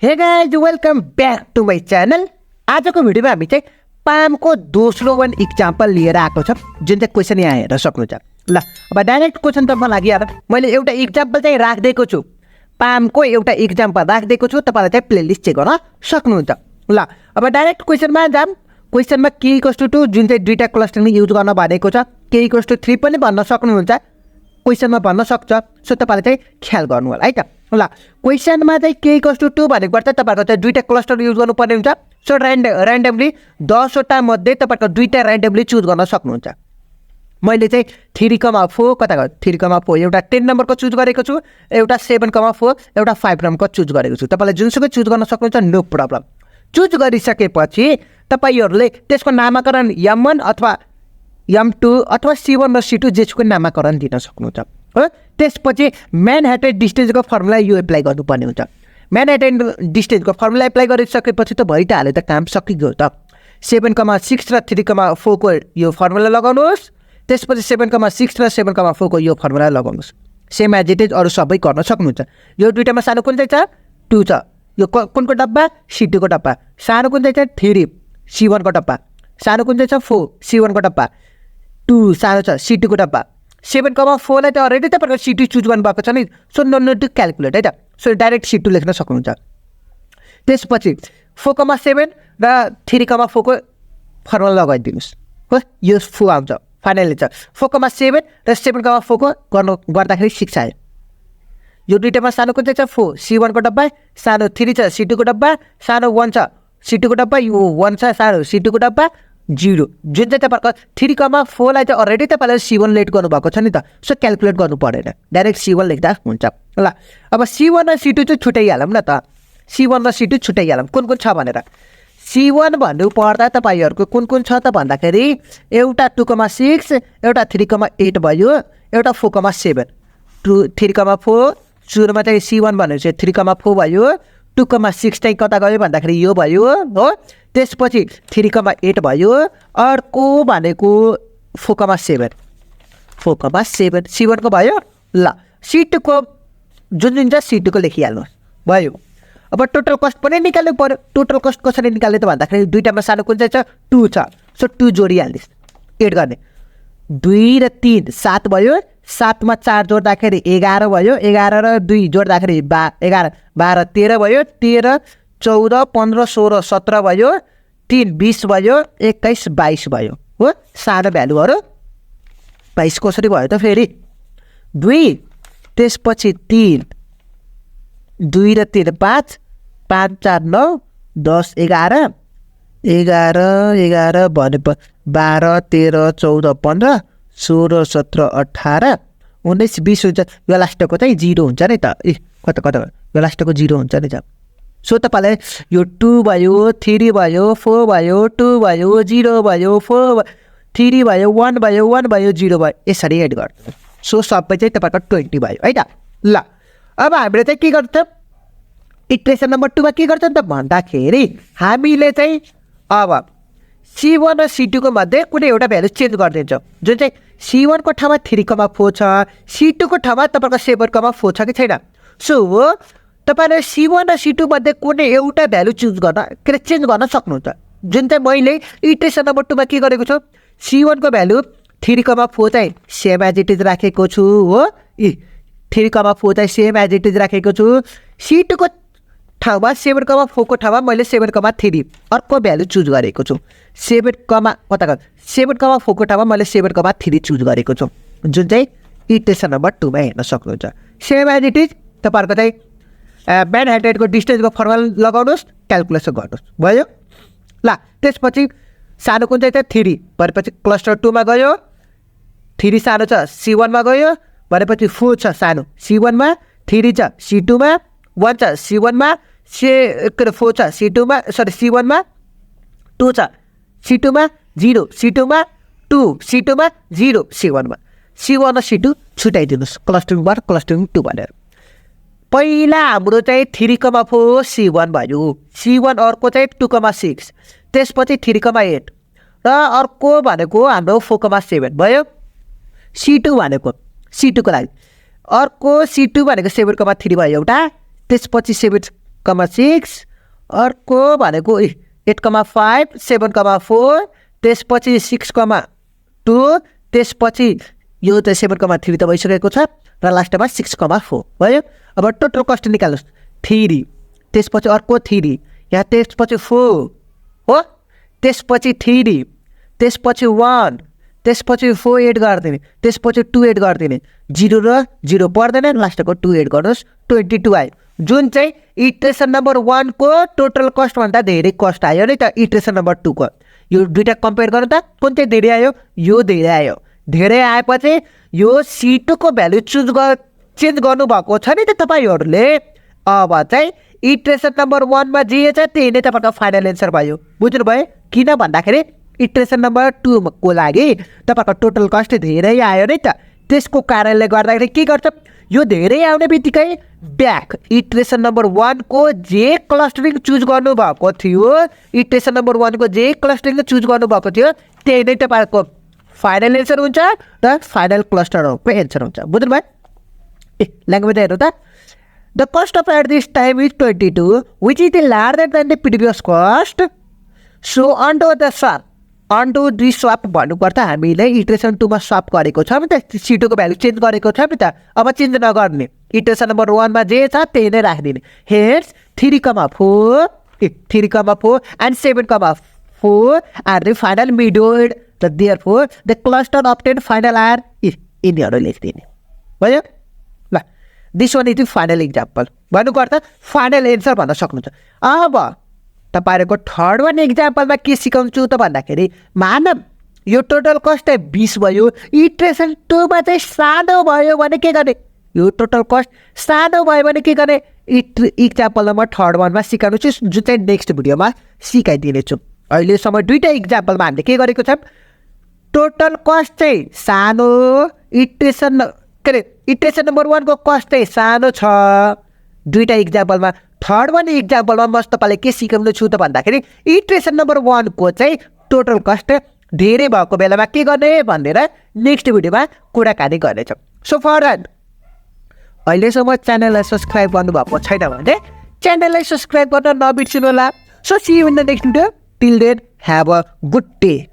हे guys welcome back to my channel. आजको भिडियोमा हामी चाहिँ पामको दोस्रो वन इक्जाम्पल लिएर आएको छ, जुन चाहिँ क्वेसन यहाँ हेर्न सक्नुहुन्छ। ल अब डाइरेक्ट क्वेसनतर्फ लागिहाल। मैले एउटा इक्जाम्पल चाहिँ राखिदिएको छु, पामको एउटा इक्जाम्पल राखिदिएको छु, तपाईँलाई चाहिँ प्लेलिस्ट चेक गर्न सक्नुहुन्छ। ल अब डाइरेक्ट क्वेसनमा जाम। क्वेसनमा k=2 जुन चाहिँ दुईवटा क्लस्टरिङ युज गर्न भनेको छ, k=3 पनि भन्न सक्नुहुन्छ, क्वेसनमा भन्न सक्छ। सो तपाईँले चाहिँ ख्याल गर्नु होला है त। ल क्वेसनमा चाहिँ k=2 भनेको चाहिँ तपाईँहरूको चाहिँ दुईवटा क्लस्टर युज गर्नुपर्ने हुन्छ। सो ऱ्यान्डमली 10वटा मध्ये तपाईँको दुईवटा ऱ्यान्डमली चुज गर्न सक्नुहुन्छ। मैले चाहिँ 3,4 कता 3,4 एउटा 10 नम्बरको चुज गरेको छु, एउटा 7,4 एउटा 5 नम्बरको चुज गरेको छु। तपाईँले जुनसुकै चुज गर्न सक्नुहुन्छ, नो प्रब्लम। चुज गरिसकेपछि तपाईँहरूले त्यसको नामाकरण M1 अथवा M2 अथवा C1 र C2 जेसुकै नामाकरण दिन सक्नुहुन्छ हो। त्यसपछि म्यानहट्टन डिस्टेन्सको फर्मुला यो एप्लाई गर्नुपर्ने हुन्छ। म्यानहट्टन डिस्टेन्सको फर्मुला एप्लाई गरिसकेपछि त भइ त हाल्यो, त काम सकिगयो त। 7,6 र 3,4 को यो फर्मुला लगाउनुहोस्। त्यसपछि 7,6 र 7,4 को यो फर्मुला लगाउनुहोस्। सेम एज इट इज अरू सबै गर्न सक्नुहुन्छ। यो दुईटामा सानो कुन चाहिँ छ 2 छ, यो कुनको डब्बा C2 को डब्बा। सानो कुन चाहिँ छ 3 C1 को डब्बा। सानो कुन चाहिँ छ 4 C1 को डब्बा। 2 सानो छ C2 को डब्बा। 7,4 लाई त अलरेडी तपाईँको C2 चुज गर्नुभएको छ नि। सो नो टु क्यालकुलेट है त। सो डाइरेक्ट C2 लेख्न सक्नुहुन्छ। त्यसपछि 4,7 र 3,4 को फर्मुला लगाइदिनुहोस् हो। यो 4 आउँछ फाइनली छ। 4,7 र 7,4 को गर्दाखेरि 6 आयो। यो दुईटामा सानो कुन चाहिँ छ 4 C1 को डब्बा, सानो 3 छ C2 को डब्बा, सानो 1 छ C2 को डब्बा, यो 1 छ सानो C2 को डब्बा 0। जुन चाहिँ तपाईँको 3,4 लाई चाहिँ अलरेडी तपाईँले C1 लेट गर्नुभएको छ नि त। सो क्यालकुलेट गर्नु परेन, डाइरेक्ट C1 लेख्दा हुन्छ। ल अब C1 र C2 चाहिँ छुट्याइहालौँ न त। C1 र C2 छुट्याइहालौँ कुन कुन छ भनेर। C1 भन्नु पर्दा तपाईँहरूको कुन कुन छ त भन्दाखेरि एउटा 2,6 एउटा 3,8 भयो, एउटा 4,7 3,4 सुरुमा चाहिँ C1 भनेपछि 3,4 भयो, 2,6 चाहिँ कता गयो भन्दाखेरि यो भयो हो। त्यसपछि 3,8 भयो, अर्को भनेको 4,7 C1 को भयो। ल C2 को जुन छ C2 को लेखिहाल्नुहोस् भयो। अब टोटल कस्ट पनि निकाल्नु पर्यो। टोटल कस्ट कसरी निकाल्ने त भन्दाखेरि दुईटामा सानो कुन चाहिँ छ 2 छ। सो 2 जोडिहाल्नुहोस्, एड गर्ने। 2 र 3 7 भयो, 7 मा 4 जोड्दाखेरि 11 भयो, 11 र 2 जोड्दाखेरि 11 12 13 भयो, 13 14 15 16 17 भयो, 3 20 भयो, 21 22 भयो हो। सानो भ्यालुहरू 22 कसरी भयो त फेरि 2, त्यसपछि 3 2 र 3 5 5 4 9 10 11 11 11 भने 12 13 14 15 16 17 18 19 20 हुन्छ। यो लास्टको चाहिँ 0 हुन्छ नि त। कता कता यो लास्टको 0 हुन्छ नि त। सो तपाईँलाई यो 2 भयो 3 भयो 4 भयो 2 भयो 0 भयो 4 3 भयो 1 भयो 1 भयो 0 भयो, यसरी एड गर्नु। सो सबै चाहिँ तपाईँको 20 भयो है त। ल अब हामीले चाहिँ के गर्छ, इक्वेसन नम्बर 2 मा के गर्छ त भन्दाखेरि हामीले चाहिँ अब C1 र C2 को मध्ये कुनै एउटा भ्यालु चेन्ज गरिदिन्छौँ। जुन चाहिँ C1 को ठाउँमा 3,4 छ, C2 को ठाउँमा तपाईँको 7,4 छ कि छैन। सो तपाईँले C1 र C2 मध्ये कुनै एउटा भ्यालु चुज गर्न के अरे चेन्ज गर्न सक्नुहुन्छ। जुन चाहिँ मैले इक्वेसन नम्बर 2 मा के गरेको छु, C1 को भ्यालु 3,4 चाहिँ सेम एज इट इज राखेको छु हो। 3,4 चाहिँ सेम एज इट इज राखेको छु। C2 को ठाउँमा 7,4 को ठाउँमा मैले 7,3 अर्को भ्यालु चुज गरेको छु। 7,4 को ठाउँमा मैले 7,3 चुज गरेको छु, जुन चाहिँ इक्वेसन नम्बर 2 मा हेर्न सक्नुहुन्छ। सेम एज इट इज तपाईँहरूको चाहिँ म्यानहट्टनको डिस्टेन्सको फर्मुला लगाउनुहोस्, क्यालकुलेसन गर्नुहोस् भयो। ल त्यसपछि सानो कुन चाहिँ 3 भनेपछि क्लस्टर 2 मा गयो, 3 सानो छ C1 मा गयो भनेपछि 4 छ सानो C1 मा, 3 छ C2 मा, 1 छ C1 मा, 4 छ C2 मा, सरी C1 मा, 2 छ C2 मा, 0 C2 मा, 2 C2 मा, 0 C1 मा। C1 र C2 छुट्याइदिनुहोस् क्लस्टरिङ 1 क्लस्टरिङ 2 भनेर। पहिला हाम्रो चाहिँ 3,4 C1 भयो, C1 अर्को चाहिँ 2,6, त्यसपछि 3,8 र अर्को भनेको हाम्रो 4,7 भयो। C2 भनेको C2 को लागि अर्को C2 भनेको 7,3 भयो एउटा, त्यसपछि 8,6 अर्को भनेको 8,5 7,4 त्यसपछि 6,2 त्यसपछि यो त 7,3 त भइसकेको छ र लास्टमा 6,4 भयो। अब टोटल कस्ट निकाल्नुहोस् 3 त्यसपछि अर्को 3 यहाँ त्यसपछि 4 हो त्यसपछि 3 त्यसपछि 1 त्यसपछि 4 एड गरिदिने त्यसपछि 2 एड गरिदिने 0 र 0 पर्दैन लास्टको 2 एड गर्नुहोस् 22 आयो जुन चाहिँ इटरेसन नम्बर 1 को टोटल कस्ट भन्दा धेरै कस्ट आयो नि त इटरेसन नम्बर 2 को। यो दुईटा कम्पेयर गर्नु त कुन चाहिँ धेरै आयो यो धेरै आयो। धेरै आएपछि यो C2 को भ्यालु चेन्ज गर्नुभएको छ नि त तपाईँहरूले। अब चाहिँ इटरेसन नम्बर 1 मा जे छ त्यही नै तपाईँको फाइनल एन्सर भयो। बुझ्नुभयो किन भन्दाखेरि इटरेसन नम्बर 2 को लागि तपाईँको टोटल कस्ट धेरै आयो नि त त्यसको कारणले गर्दाखेरि के गर्छ यो धेरै आउने बित्तिकै ब्याक इटरेसन नम्बर 1 को जे क्लस्टरिङ चुज गर्नुभएको थियो इटरेसन नम्बर 1 को जे क्लस्टरिङ चुज गर्नुभएको थियो त्यही नै तपाईँको फाइनल एन्सर हुन्छ र फाइनल क्लस्टरको एन्सर हुन्छ। बुझ्नुभयो ल्याङ्ग्वेज हेर्नु त the cost of at this time is 22 which is the larger than the previous cost so under the swap undo the swap भन्नुपर्छ हामीले इटरेसन 2 मा स्वाप गरेको छ नि त C2 को भ्यालु चेन्ज गरेको छ नि त अब चेन्ज नगर्ने इटरेसन नम्बर 1 मा जे छ त्यही नै राख्दिने। हेयर्स 3,4 and 7,4 are the final medoid र therefore the cluster obtained final are यिनीहरू लेखिदिने भयो ल। This one is final example भन्नुपर्छ फाइनल एन्सर भन्न सक्नुहुन्छ। अब तपाईँहरूको थर्ड वान इक्जाम्पलमा के सिकाउँछु त भन्दाखेरि मानव यो टोटल कस्ट 20 भयो इटरेसन 2 मा चाहिँ सानो भयो भने के गर्ने यो टोटल कस्ट सानो भयो भने के गर्ने इक्जाम्पल नम्बर थर्ड वानमा सिकाउनु चाहिँ जुन चाहिँ नेक्स्ट भिडियोमा सिकाइदिनेछु। अहिलेसम्म दुईटा इक्जाम्पलमा हामीले के गरेको छौँ टोटल कस्ट चाहिँ सानो इटरेसन नम्बर 1 को कस्ट चाहिँ सानो छ दुईटा इक्जाम्पलमा। थर्ड वान इक्जाम्पलमा म तपाईँलाई के सिकाउनु छु त भन्दाखेरि इटरेसन नम्बर 1 को चाहिँ टोटल कस्ट धेरै भएको बेलामा के गर्ने भनेर नेक्स्ट भिडियोमा कुराकानी गर्नेछौँ। सो फर अहिलेसम्म च्यानललाई सब्सक्राइब गर्नुभएको छैन भने च्यानललाई सब्सक्राइब गर्न नबिर्सिनु होला। So see you in the next video till then have a good day.